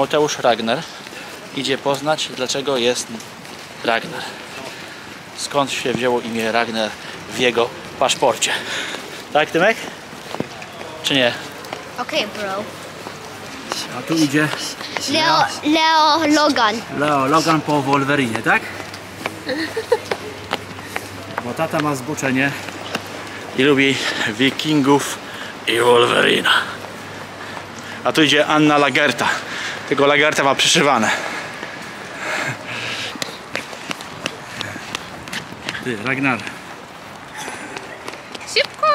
Mateusz Ragnar idzie poznać, dlaczego jest Ragnar. Skąd się wzięło imię Ragnar w jego paszporcie. Tak, Tymek? Czy nie? Okej, bro. A tu idzie Leo Logan. Leo Logan po Wolverinie, tak? Bo tata ma zboczenie i lubi Wikingów i Wolverina. A tu idzie Anna Lagerta. Tylko Lagerta ma przyszywane. Ty, Ragnar. Szybko!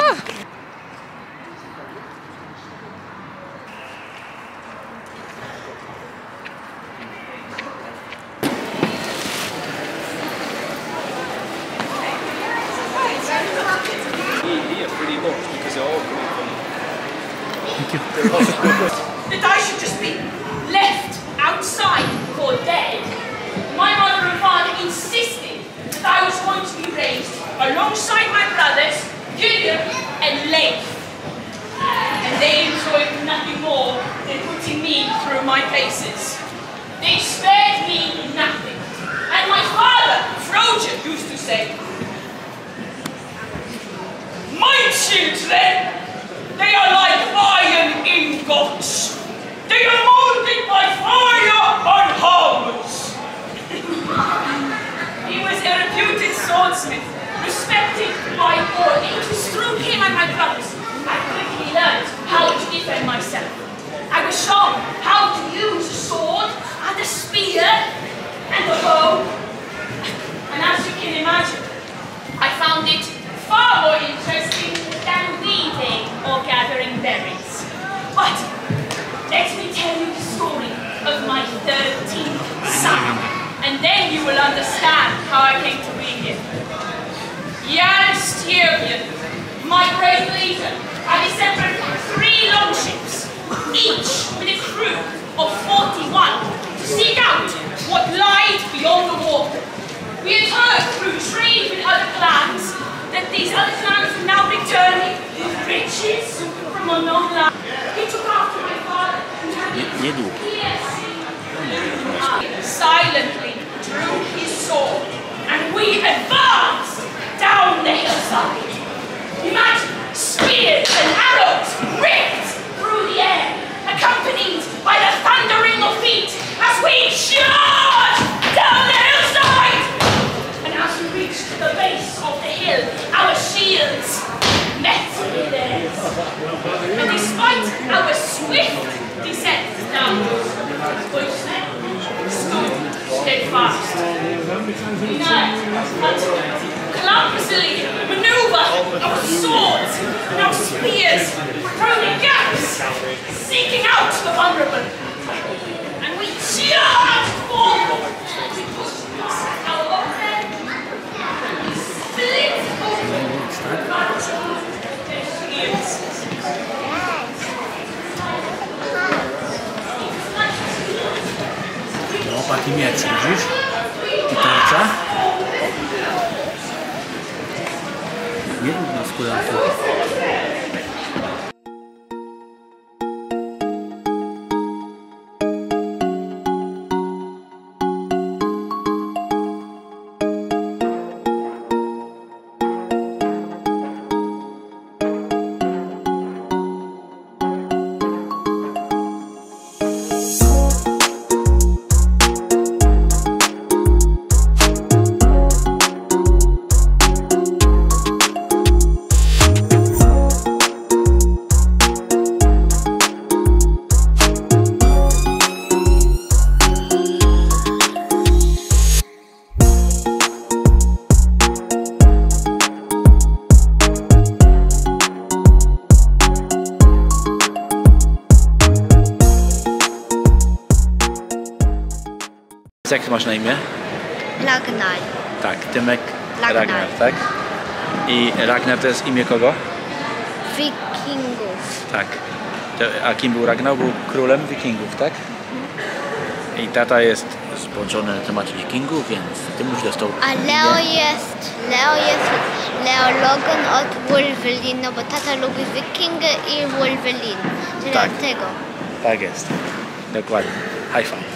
That I should just be left outside for dead. My mother and father insisted that I was going to be raised alongside my brothers, Gideon and Leif. And they enjoyed nothing more than putting me through my paces. They spared me nothing. And my father, Trojan, used to say, "My children, they are like iron ingots. They are molded by fire and hammers." He was a reputed swordsmith, respected by all. It was through him and my brothers I quickly learned how to defend myself. I was shown how to use a sword and a spear and a bow. And as you can imagine, I found it far more interesting than weaving or gathering berries. But let me tell you the story of my 13th son, and then you will understand how I came to be here. Wstepniaczek, my great leader, had assembled 3 longships, each with a crew of 41, to seek out what lied beyond the water. We had heard through trade with other clans that these other clans were now returning with riches from unknown land. He took after my father and had silently drew his sword, and we advanced down the hillside. Imagine spears and arrows ripped through the air, accompanied by the thundering of feet as we charged down the hillside. And as we reached the base of the hill, our shields met with theirs. And despite our swift descent down, we stood steadfast. Inert until clumsily maneuver our swords and our spears through the gaps, seeking out the vulnerable. And we charged forward. We pushed past our opponent. We split open their shields. No, taki miecz, widzisz? I tarcza. Nie rób na skórach. Jak ty masz na imię? Ragnar. Tak, Tymek Ragnar, tak? I Ragnar to jest imię kogo? Wikingów. Tak. A kim był Ragnar? Był królem Wikingów, tak? I tata jest zboczony na temat Wikingów, więc ty już dostał A Leo jest Leo Logan od Wolverine, no bo tata lubi Wikingy i Wolverine. Tak. Dlatego. Tak jest. Dokładnie. High five.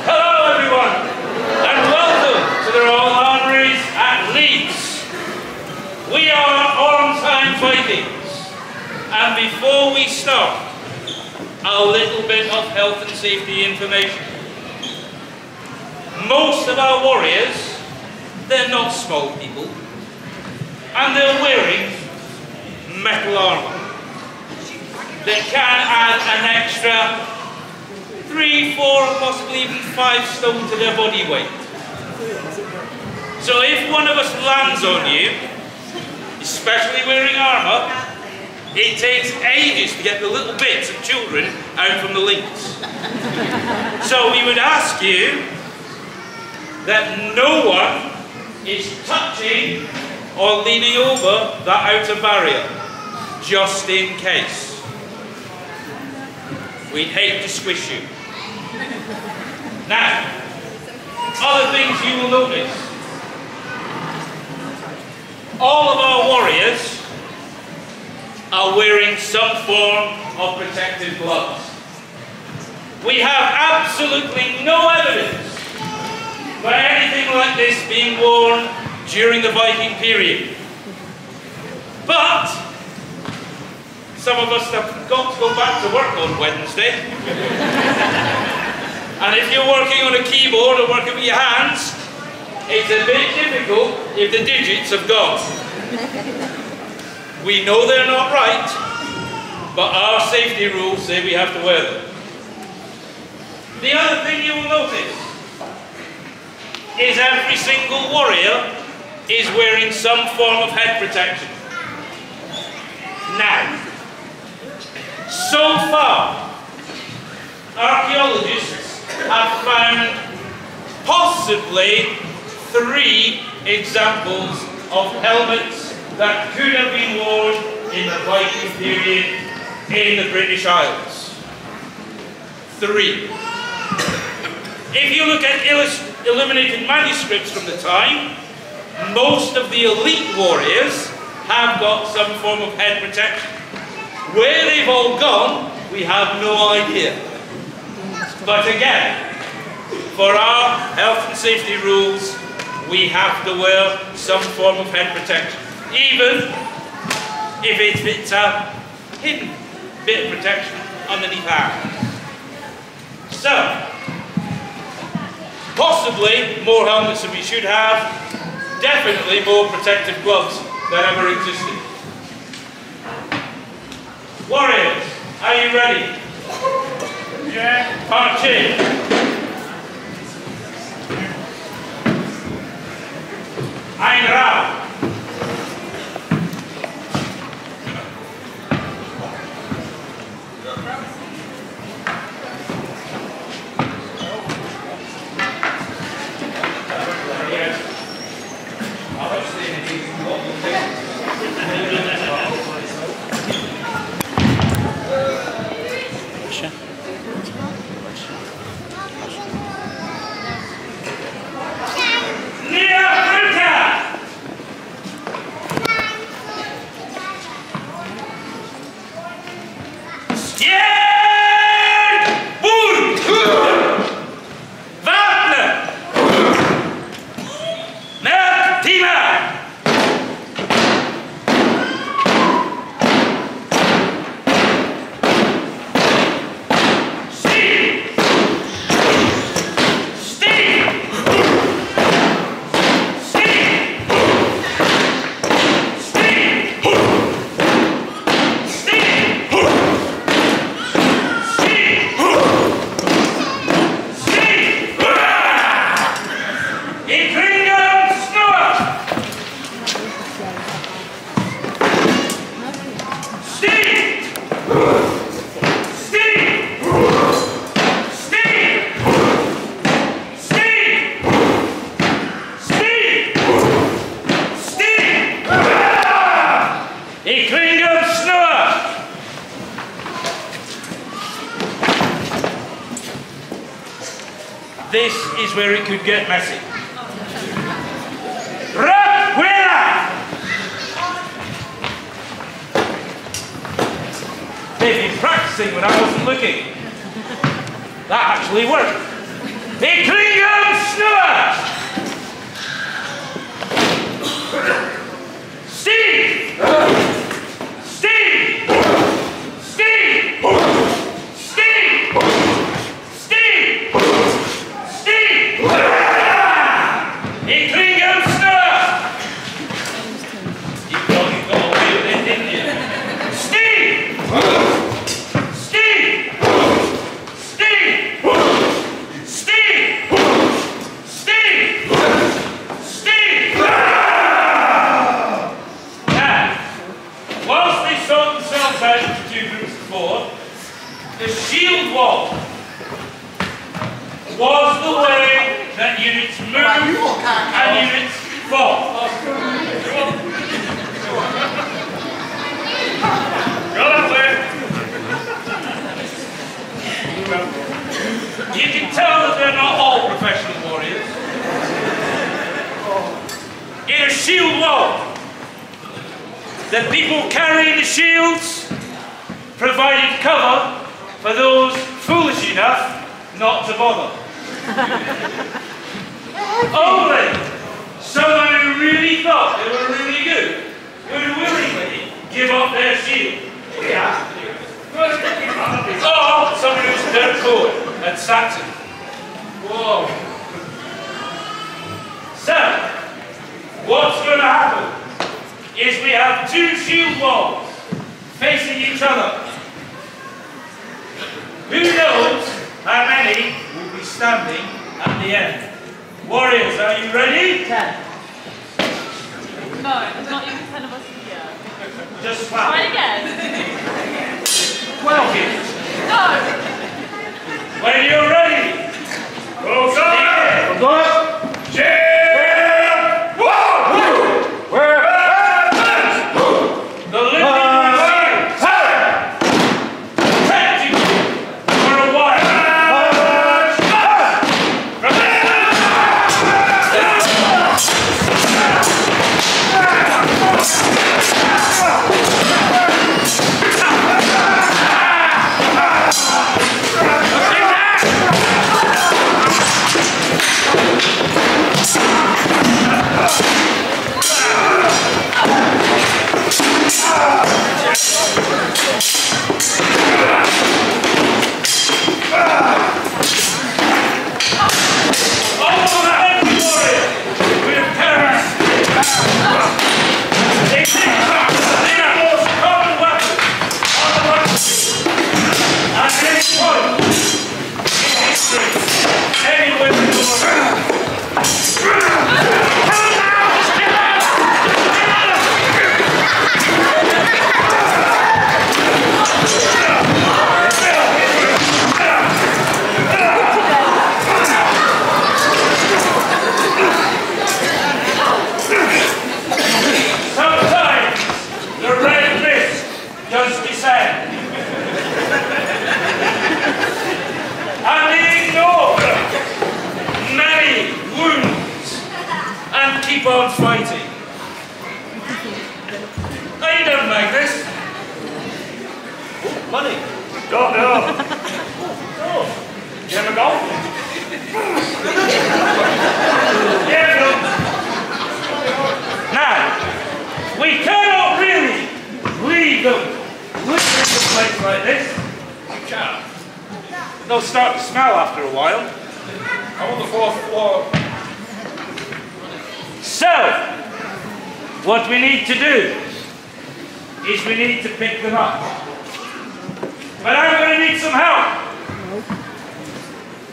Hello everyone, and welcome to the Royal Armouries at Leeds. We are Ormesheim Vikings, and before we start, a little bit of health and safety information. Most of our warriors, they're not small people, and they're wearing metal armour that can add an extra 3, 4, possibly even 5 stone to their body weight. So if one of us lands on you, especially wearing armour, it takes ages to get the little bits of children out from the links. So we would ask you that no one is touching or leaning over that outer barrier, just in case. We'd hate to squish you. Now, other things you will notice. All of our warriors are wearing some form of protective gloves. We have absolutely no evidence for anything like this being worn during the Viking period. But some of us have got to go back to work on Wednesday. And if you're working on a keyboard or working with your hands, it's a bit difficult if the digits have gone. We know they're not right, but our safety rules say we have to wear them. The other thing you will notice is every single warrior is wearing some form of head protection. Now, so far, archaeologists have found possibly 3 examples of helmets that could have been worn in the Viking period in the British Isles. 3. If you look at illuminated manuscripts from the time, most of the elite warriors have got some form of head protection. Where they've all gone, we have no idea. But again, for our health and safety rules, we have to wear some form of head protection, even if it's a hidden bit of protection underneath our hands. So, possibly more helmets than we should have, definitely more protective gloves than ever existed. Warriors, are you ready? Yeah. March in. Ein Raum. This is where it could get messy. they've been practicing when I wasn't looking. That actually worked. Ikringam Snur! Steve! Steve! Steve! Steve! Steve! Steve! Ikringam Snur! You got away with it, didn't you? Steve! Steve! Steve! Steve! Steve! Steve! Now, whilst they sort themselves out into two groups of four, the shield wall was the way that units moved and units fought. Go that way. You can tell that they're not all professional warriors. In a shield wall, the people carrying the shields provided cover for those foolish enough not to bother. Only someone who really thought they were really good would willingly give up their shield. Yeah. Or someone who's dirt poor at Saxon. Whoa. So, what's going to happen is we have two shield walls facing each other. Who knows how many will be standing at the end? Warriors, are you ready? 10. No, there's not even 10 of us here. Just 12. Try again. 12 here. No! When you're ready, go go! Go! Cheer! Whoa! We're the living shields protect you for a while. On fighting. How you doing, Magnus? Oh, money. Go, no. Oh, you ever golf? Yeah, no. Now, we cannot really leave the place like this. You can't. They'll start to smell after a while. I'm on the 4th floor. So, what we need to do is we need to pick them up. But I'm going to need some help.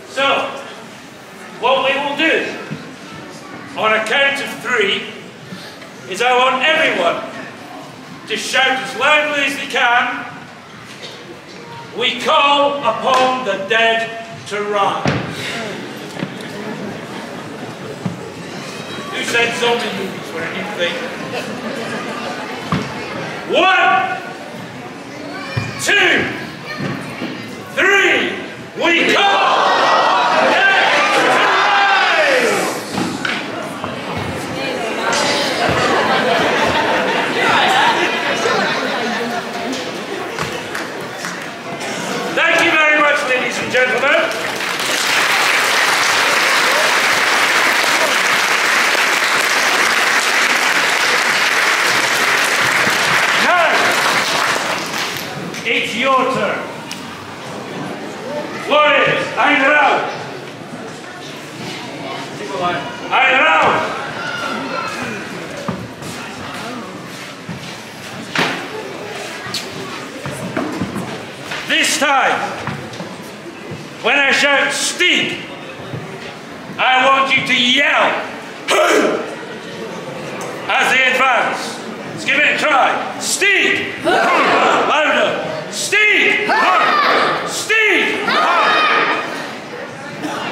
So, what we will do, on a count of 3, is I want everyone to shout as loudly as they can, "We call upon the dead to rise." Who said zombie movies were a new thing? 1, 2, 3, we call the dead to rise! gentlemen. Now, it's your turn. Warriors, I'm around. I'm around. This time, when I shout "Steak," I want you to yell "Who!" as they advance. Let's give it a try. Steak! Louder. Steak! Steak!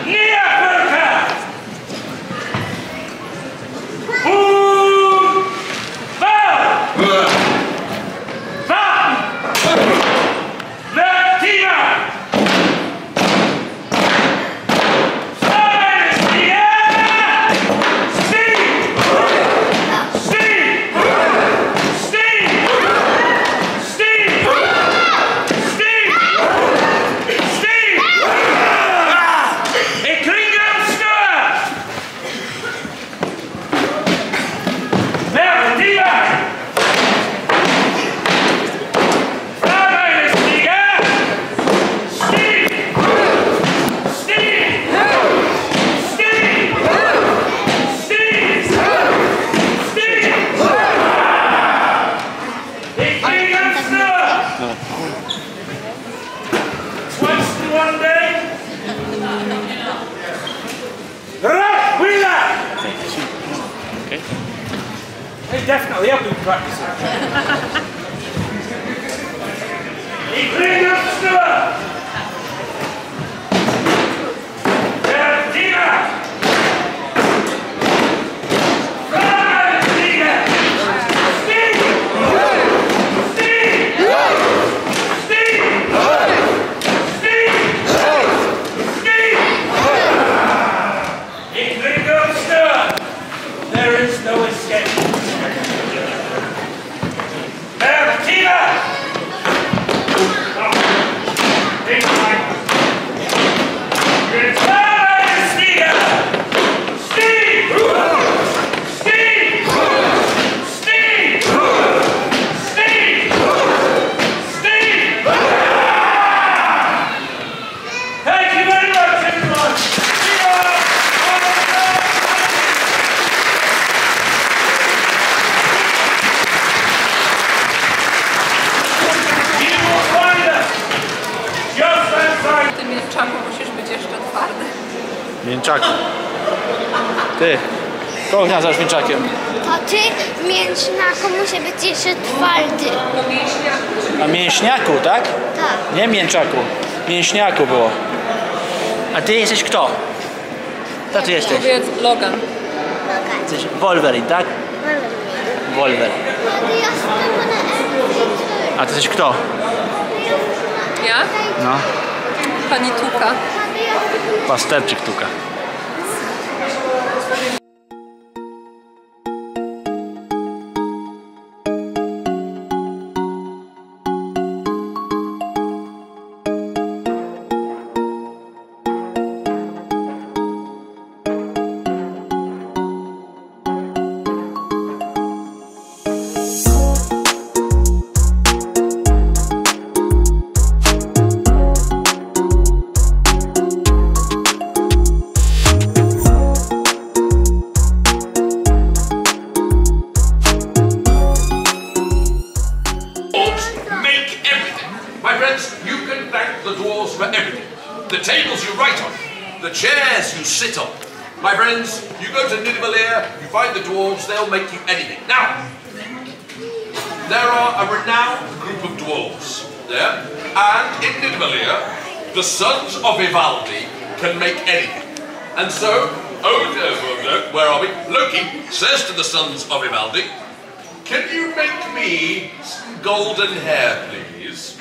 Nia Who! Bow! Definitely, I've been practicing. There is no escape. Mięczaku. Ty, kogo nazywasz mięczakiem? To ty, mięśniaku, musi być jeszcze twardy. A mięśniaku, tak? Tak. Nie mięczaku. Mięśniaku było. A ty jesteś kto? Kto ty jesteś? Powiedz Logan. Jesteś Wolverine, tak? Wolverine. A ty jesteś kto? Ja? No. Pani Tuka. Pasterczyk Tuka. Sit on. My friends, you go to Nidavellir, you find the dwarves, they'll make you anything. Now, there are a renowned group of dwarves there, and in Nidavellir, the sons of Ivaldi can make anything. And so, where are we? Loki says to the sons of Ivaldi, can you make me some golden hair, please?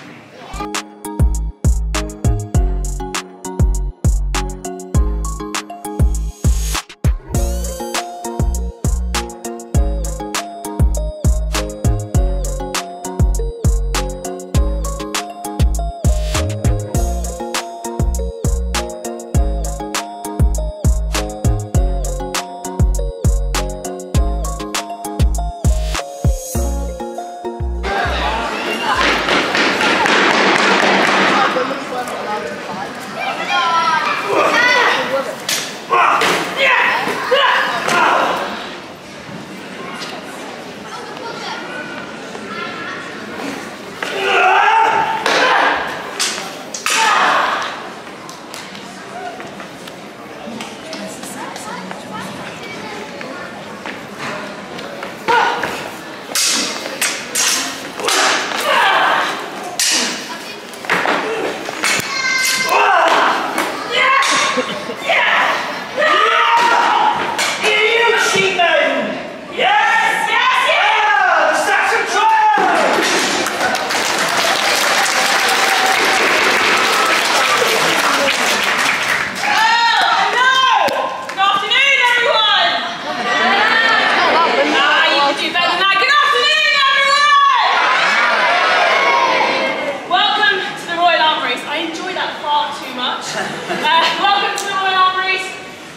Welcome to my Armouries.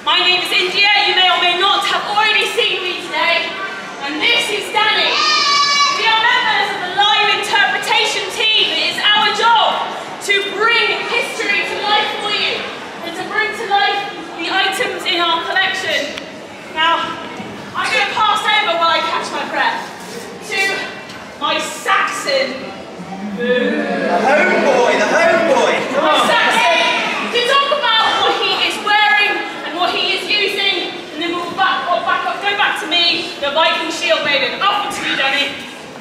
My name is India. You may or may not have already seen me today. And this is Danny. We are members of the live interpretation team. It is our job to bring history to life for you and to bring to life the items in our collection. Now, I'm going to pass over while I catch my breath to my Saxon. The homeboy. My Saxon, to talk about what he is wearing and what he is using, and then we'll go back to me, the Viking shield maiden. Off to you, Danny.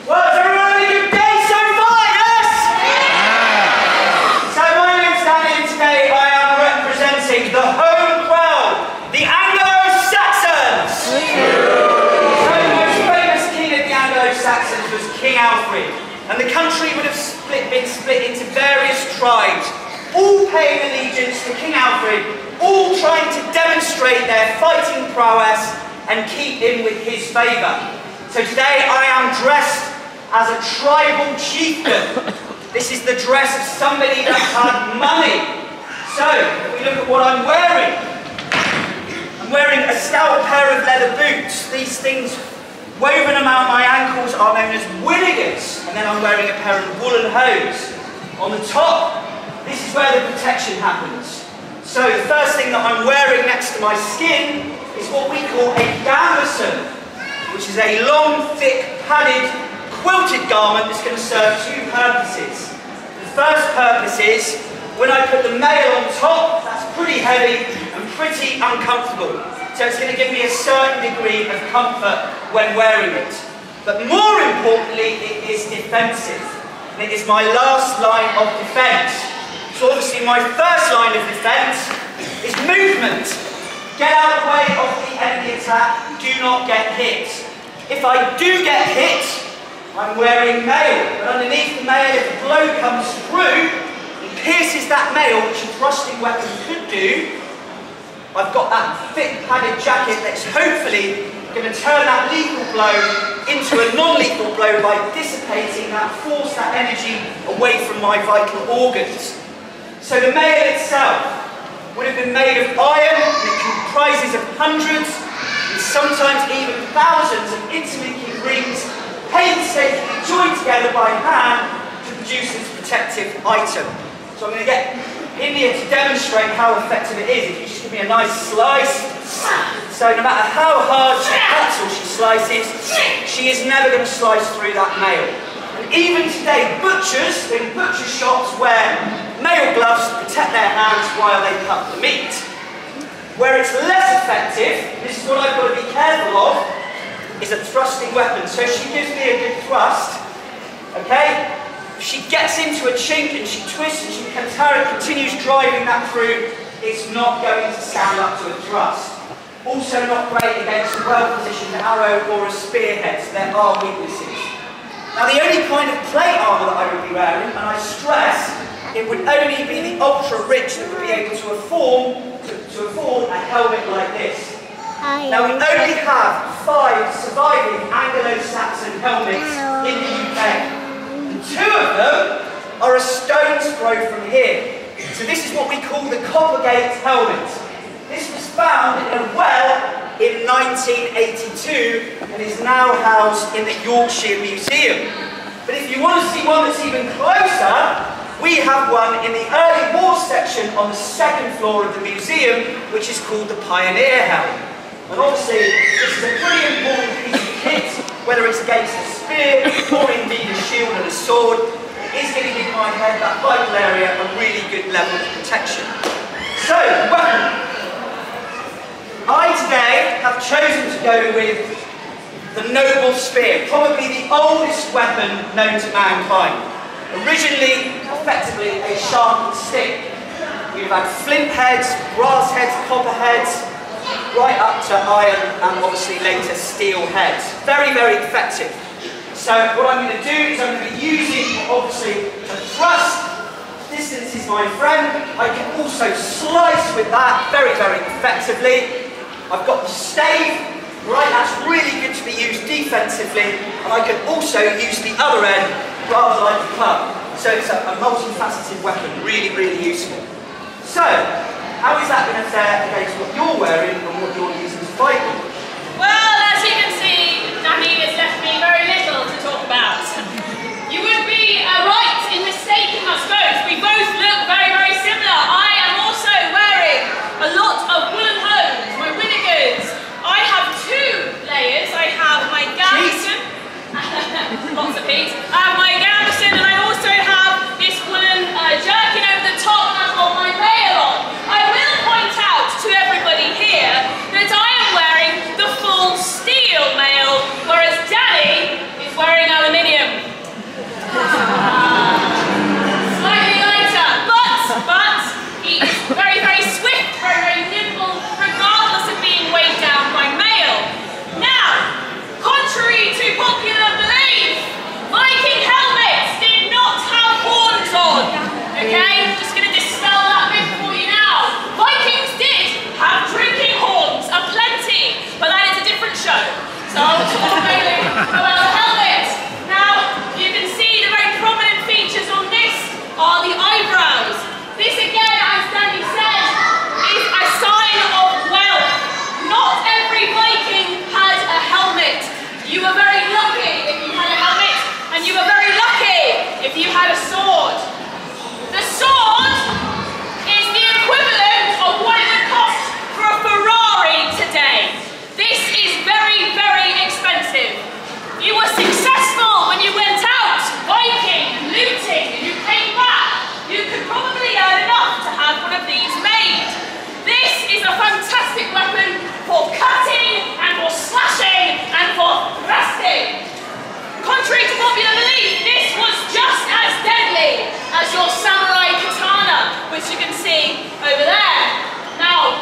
Well, it's a really good day so far, yes? So my name's Danny, and today I am representing the home crowd, the Anglo-Saxons. So the most famous king of the Anglo-Saxons was King Alfred, and the country would have been split into various tribes, all paying allegiance to King Alfred, all trying to demonstrate their fighting prowess and keep in with his favour. So today I am dressed as a tribal chieftain. This is the dress of somebody that had money. So, if we look at what I'm wearing. I'm wearing a stout pair of leather boots. These things woven around my ankles are known as winnigans. And then I'm wearing a pair of woolen hose. On the top, this is where the protection happens. So the first thing that I'm wearing next to my skin is what we call a gambeson, which is a long, thick, padded, quilted garment that's going to serve two purposes. The first purpose is, when I put the mail on top, that's pretty heavy and pretty uncomfortable. So it's going to give me a certain degree of comfort when wearing it. But more importantly, it is defensive. And it is my last line of defence. So obviously my first line of defence is movement. Get out of the way of the enemy attack, do not get hit. If I do get hit, I'm wearing mail. But underneath the mail, if a blow comes through, and pierces that mail, which a thrusting weapon could do, I've got that thick padded jacket that's hopefully going to turn that lethal blow into a non-lethal blow by dissipating that force, that energy away from my vital organs. So the mail itself would have been made of iron, and it comprises of hundreds and sometimes even thousands of interlinking rings painstakingly joined together by hand to produce this protective item. So I'm going to get India to demonstrate how effective it is. If you just give me a nice slice. So no matter how hard she cuts or she slices, she is never going to slice through that mail. And even today, butchers in butcher shops wear mail gloves to protect their hands while they cut the meat. Where it's less effective, this is what I've got to be careful of, is a thrusting weapon. So she gives me a good thrust, okay? If she gets into a chink and she twists and she continues driving that through, it's not going to stand up to a thrust. Also not great against a well-positioned arrow or a spearhead, so there are weaknesses. Now the only kind of plate armour that I would be wearing, and I stress, it would only be the ultra-rich that would be able to afford a helmet like this. Now we only have 5 surviving Anglo-Saxon helmets in the UK. And 2 of them are a stone's throw from here. So this is what we call the Coppergate helmet. This was found in a well in 1982 and is now housed in the Yorkshire Museum. But if you want to see one that's even closer, we have one in the early war section on the 2nd floor of the museum, which is called the Pioneer Helm. And obviously, this is a pretty important piece of kit, whether it's against a spear or indeed a shield and a sword. It is going to give my head, that vital area, a really good level of protection. So, weapon. I today have chosen to go with the noble spear, probably the oldest weapon known to mankind. Originally, effectively, a sharpened stick. We've had flint heads, brass heads, copper heads, right up to iron and obviously later steel heads. Very, very effective. So what I'm going to do is I'm going to be using, obviously, a thrust. Distance is my friend. I can also slice with that very, very effectively. I've got the stave, right, that's really good to be used defensively, and I can also use the other end rather like a club. So it's a multifaceted weapon, really, really useful. So, how is that going to fare against what you're wearing and what you're using to fight with? Well, as you can see, Danny has left me very little to talk about. You would be right in mistaking us both. We both look very, very similar. I am also wearing a lot of woolen hose, my winnigers. I have 2 layers. I have my gambeson, lots of peas. I have my gambeson, and I also have this woolen jerkin over the top, and I've got my mail on. I will point out to everybody here that I am wearing the full steel mail, whereas Danny is wearing aluminium. Slightly lighter, but he is very, very swift, very, very nimble, regardless of being weighed down by mail. Now, contrary to popular belief, Viking helmets did not have horns on. Okay, I'm just going to dispel that myth for you now. Vikings did have drinking horns, aplenty, but that is a different show. So I'll talk mainly about the helmet. Now, you can see the very prominent features on this are the eyebrows. This again, as Danny said, is a sign of wealth. Not every Viking had a helmet. You were very lucky if you had a helmet, and you were very lucky if you had a sword. The sword is the equivalent of what it would cost for a Ferrari today. This is very, very expensive. You were successful when you went out biking, looting, and you came back. You could probably earn enough to have one of these made. This is a fantastic weapon for cutting and for slashing and for thrusting. Contrary to popular belief, this was just as deadly as your samurai katana, which you can see over there. Now,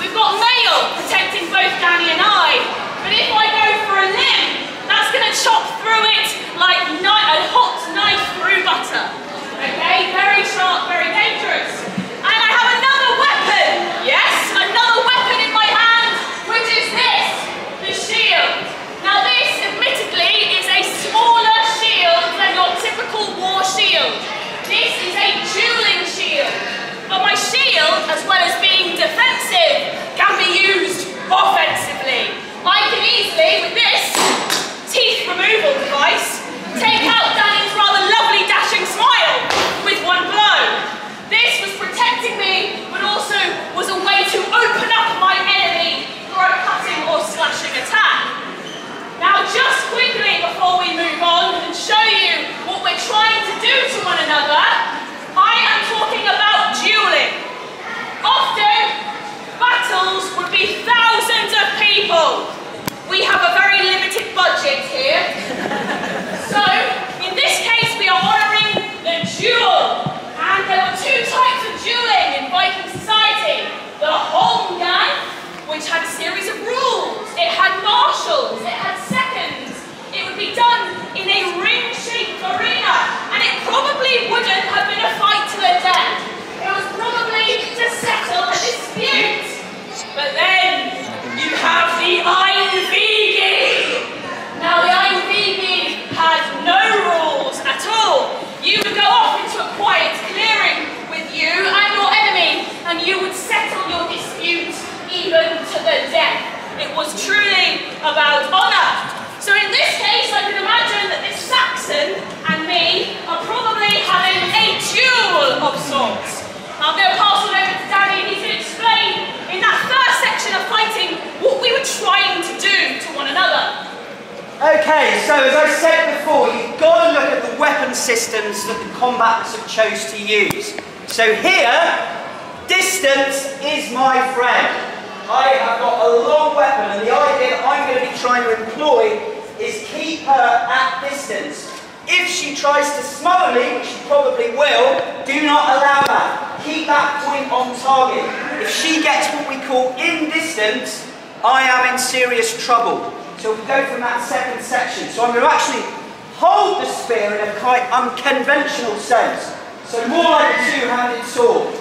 we've got mail protecting both Danny and I, but if I go for a limb, that's going to chop through it like a hot knife through butter. Okay, very sharp, very dangerous. And I have another weapon, yes, another weapon in my hand, which is this, the shield. Now this, admittedly, is a smaller shield than your typical war shield. This is a dueling shield. But my shield, as well as being defensive, can be used offensively. I can easily, with this teeth removal device, take out Danny's rather lovely dashing smile with one blow. This was protecting me, but also was a way to open up my enemy for a cutting or slashing attack. Now, just quickly before we move on and show you what we're trying to do to one another, I am talking about dueling. Often, battles would be thousands of people. We have a very limited budget here. So, in this case, we are honouring the duel. And there were 2 types of dueling in Viking society. The Holmgang, which had a series of rules. It had marshals, it had seconds. It would be done in a ring-shaped arena. And it probably wouldn't have been a fight to the death. It was probably to settle a dispute. But then, you have the Einvigi. Now, the Einvigi had no rules at all. You would go off into a quiet clearing with you and your enemy, and you would settle your dispute even to the death. It was truly about honour. So in this case, I can imagine that this Saxon and me are probably having a duel of sorts. I'm going to pass it over to Danny, and he's going to explain in that first section of fighting what we were trying to do to one another. Okay, so as I said before, you've got to look at the weapon systems that the combatants have chose to use. So here, distance is my friend. I have got a long weapon, and the idea that I'm going to be trying to employ is keep her at distance. If she tries to smother me, which she probably will, do not allow that. Keep that point on target. If she gets what we call in distance, I am in serious trouble. So we go from that second section. So I'm going to actually hold the spear in a quite unconventional sense. So more like a two-handed sword.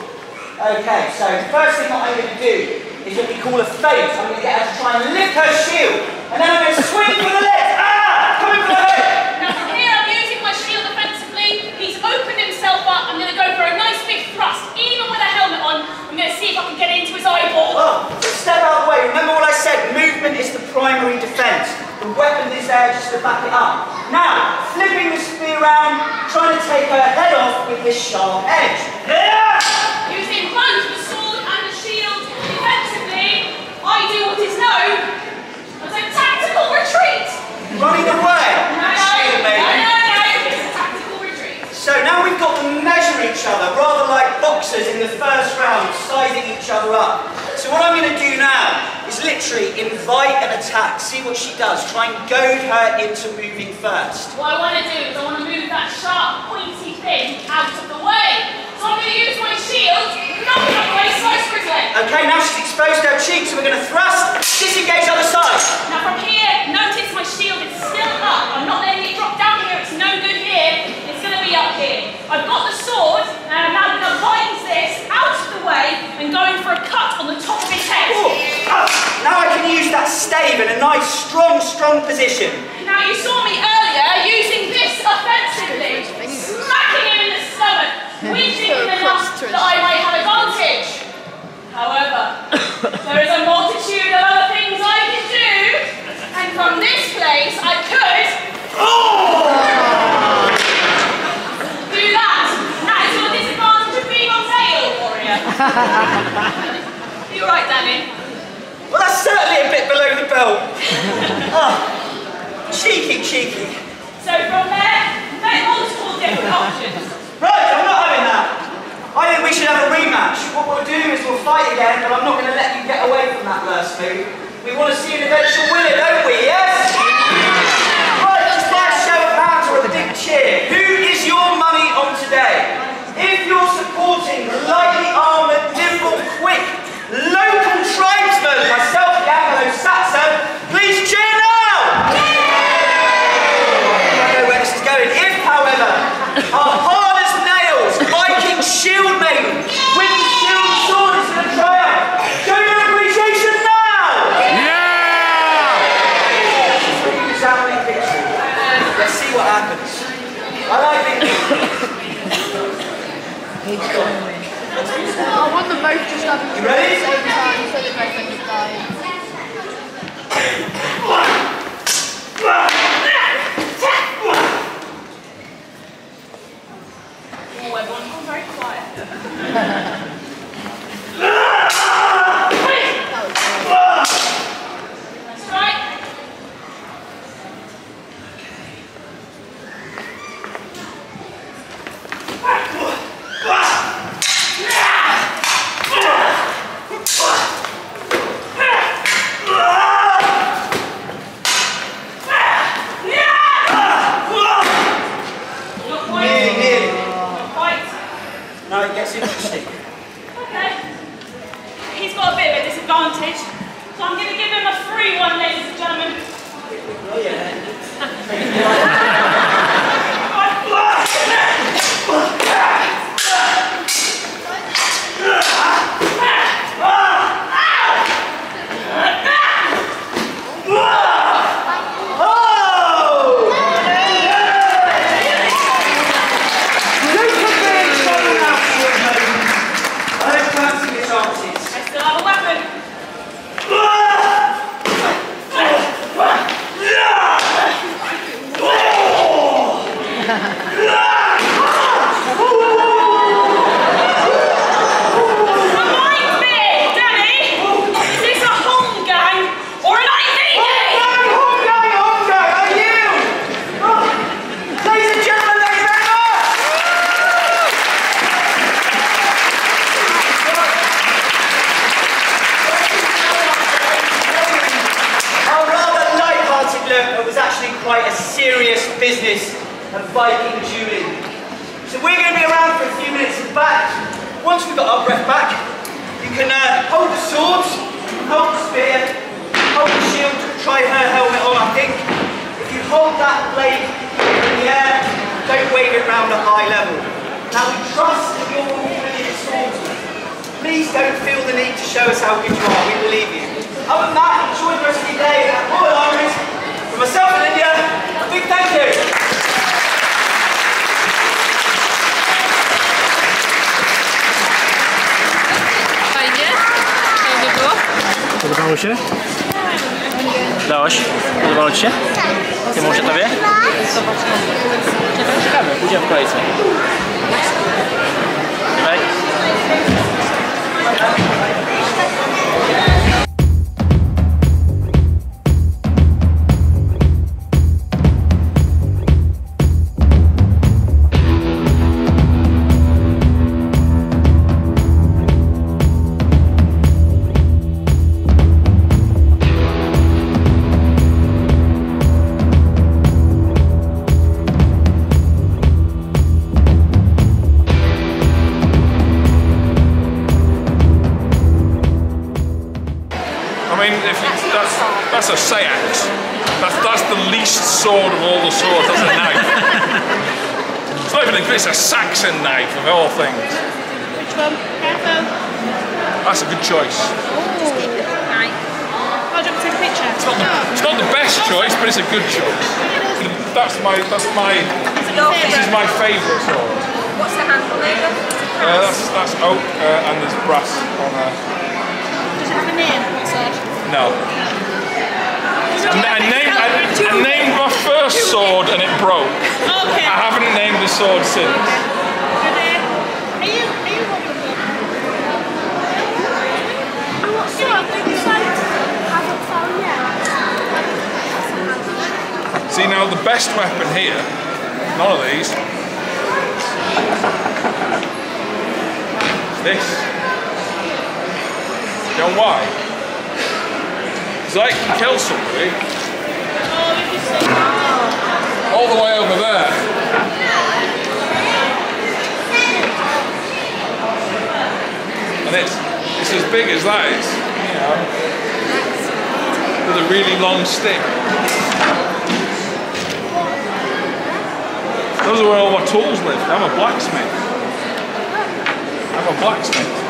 Okay, so the first thing that I'm going to do is what we call a feint. I'm going to get her to try and lift her shield. And then I'm going to swing for the leg. Ah! Coming for the head. Now from here I'm using my shield defensively. He's opened himself up. I'm going to go for a nice big thrust. Even with a helmet on, back it up. Now, flipping the spear round, trying to take her head off with this sharp edge. Using both the sword and the shield defensively, I do what is known as a tactical retreat. Running away. Shield, maybe. No, it's a tactical retreat. So now we've got to measure each other, rather like boxers in the first round, sizing each other up. So what I'm going to do now is literally invite an attack, see what she does, try and goad her into moving first. What I want to do is I want to move that sharp, pointy thing out of the way. So I'm going to use my shield, knock it out of the way, slice for his leg. Okay, now she's exposed her cheek, so we're going to thrust, disengage other side. Now from here, notice my shield is still up. I'm not letting it drop down here, it's no good here. It's going to be up here. I've got the sword, and I'm now going to bind this out of the way and going for a cut on the top of his head. Now I can use that stave in a nice, strong position. Now you saw me earlier using this offensively, smacking him in the stomach, weakening him enough that I might have advantage. However, there is a multitude of other things I can do, and from this place I could do that. That is your disadvantage of being on tail, warrior. You're right, Danny. Well, that's certainly a bit below the belt. Cheeky. So from there, make multiple different options. Right, I'm not having that. I think we should have a rematch. What we'll do is we'll fight again, but I'm not going to let you get away from that last move. We want to see an eventual winner, don't we, yes? Right, just by a show of hands or a big cheer. Who is your money on today? If you're supporting the lightly armoured, nimble, quick, local tribesman, myself, the Anglo-Saxon, please cheer now! I don't know where this is going. If, however, our hard as nails, Viking shield maiden, with the shield sword is going to triumph, show your appreciation now! Yeah! Let's see what happens. I like it. I want them both just having You ready? the same time so they both end up dying. Oh, everyone's gone very quiet. That's right. Now it gets interesting. Okay. He's got a bit of a disadvantage, so I'm going to give him a free one, ladies and gentlemen. Oh yeah. Business of Viking dueling. So we're going to be around for a few minutes and back. Once we've got our breath back, you can hold the swords, hold the spear, hold the shield, try her helmet on, I think. If you hold that blade in the air, don't wave it round a high level. Now we trust that you're all brilliant swordsmen. Please don't feel the need to show us how good you are, we believe you. Other than that, enjoy the rest of your day at Royal Armouries. For myself and India, a big thank you. Fajnie? Fajnie było? Podobało się? Dałaś? Podobało ci się? Tak. Ty może tobie? Czekamy, pójdziemy w kolejce. Tymek? That's a seax. That's the least sword of all the swords. That's a knife. It's not even a good. It's a Saxon knife of all things. Which one? Careful. That's a good choice. Right. I'll jump take a picture. It's not the best choice, but it's a good choice. This is my favourite sword. What's the handle name? That's oak and there's brass on there. Does it have a name? What sword? No. I named my first sword and it broke. Okay. I haven't named the sword since. Are you one of them? Haven't found yet. See now the best weapon here, none of these. This. You know why? Because I can kill somebody all the way over there. And it's as big as that is, you know, with a really long stick. Those are where all my tools live. I'm a blacksmith. I'm a blacksmith.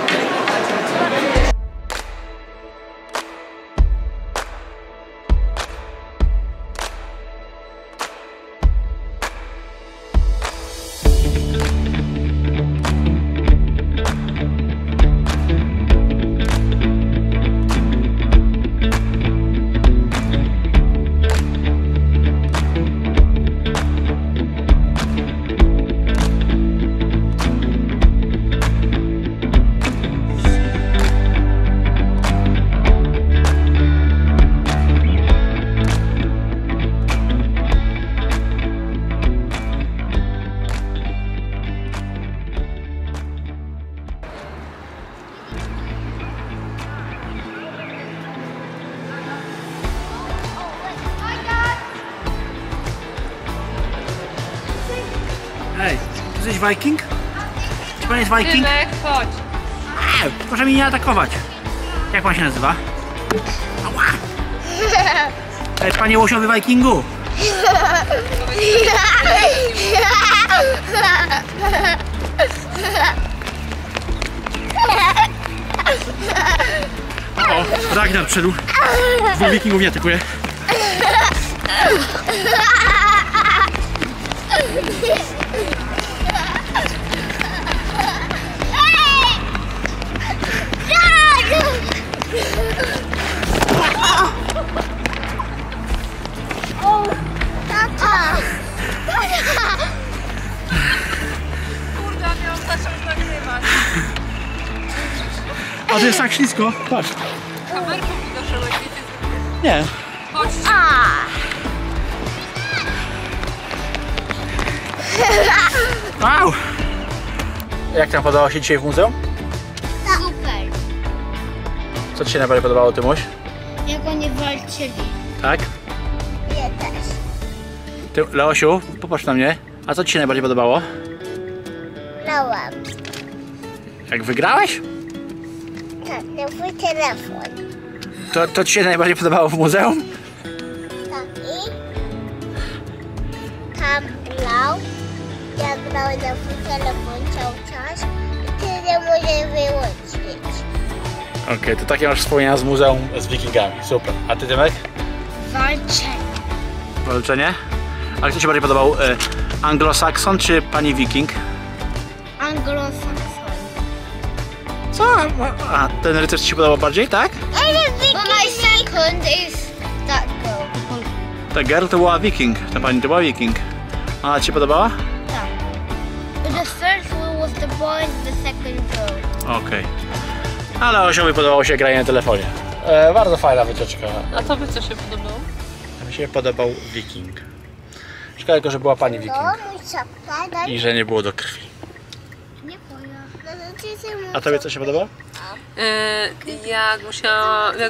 Ej, ty jesteś Viking? Czy pan jest Viking? Tymek, chodź. Proszę mnie nie atakować. Jak pan się nazywa? Ała! Ej, panie łosiowy Vikingu! O, Ragnar przyszedł. Dwóch Wikingów nie atakuje. Kurde, miałam zacząć nagrywać. A to jest tak ślisko. Patrz. Kamerką mi doszedłeś, Nie. chodź. Wow! Jak tam podobało się dzisiaj w muzeum? Super. Co ci się najbardziej podobało, Tymuś? Jak oni walczyli. Tak? Ja też. Ty, Leosiu, popatrz na mnie. A co ci się najbardziej podobało? Grałam. Jak wygrałeś? Tak, na mój telefon. To ci się najbardziej podobało w muzeum? Tak i tam grał. Ja grałem na mój telefon cały czas. I tyle może wyłączyć. Okej, to takie masz wspomnienia z muzeum z Wikingami. Super. A ty, Tymek? Walczenie. Walczenie? A kto ci bardziej podobał? Anglo-Saxon czy pani Wiking? Anglo-Saxon. Co? A ten rycerz ci się podobał bardziej, tak? But my second is that girl. Ta girl to była Viking, ta pani to była Viking. A ci się podobała? Tak. The first one was the boy and the second girl. Okej. Ale Osiowi podobało się granie na telefonie. Bardzo fajna wycieczka. A tobie co się podobało? Mi się podobał Viking. Szkoda tylko, że była pani Viking. Mój czapka, I że nie było do krwi. nie powiem. A tobie co się podoba?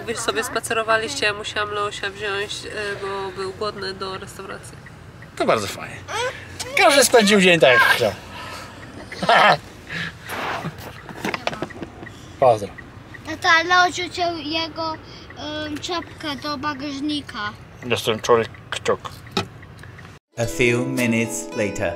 Jak sobie spacerowaliście, musiałam Leosia wziąć, bo był głodny do restauracji. To bardzo fajnie. Każdy spędził dzień tak jak chciał. Pozdro. Tata Leo rzucił jego czapkę do bagażnika. Jestem człowiek kciuk. A few minutes later.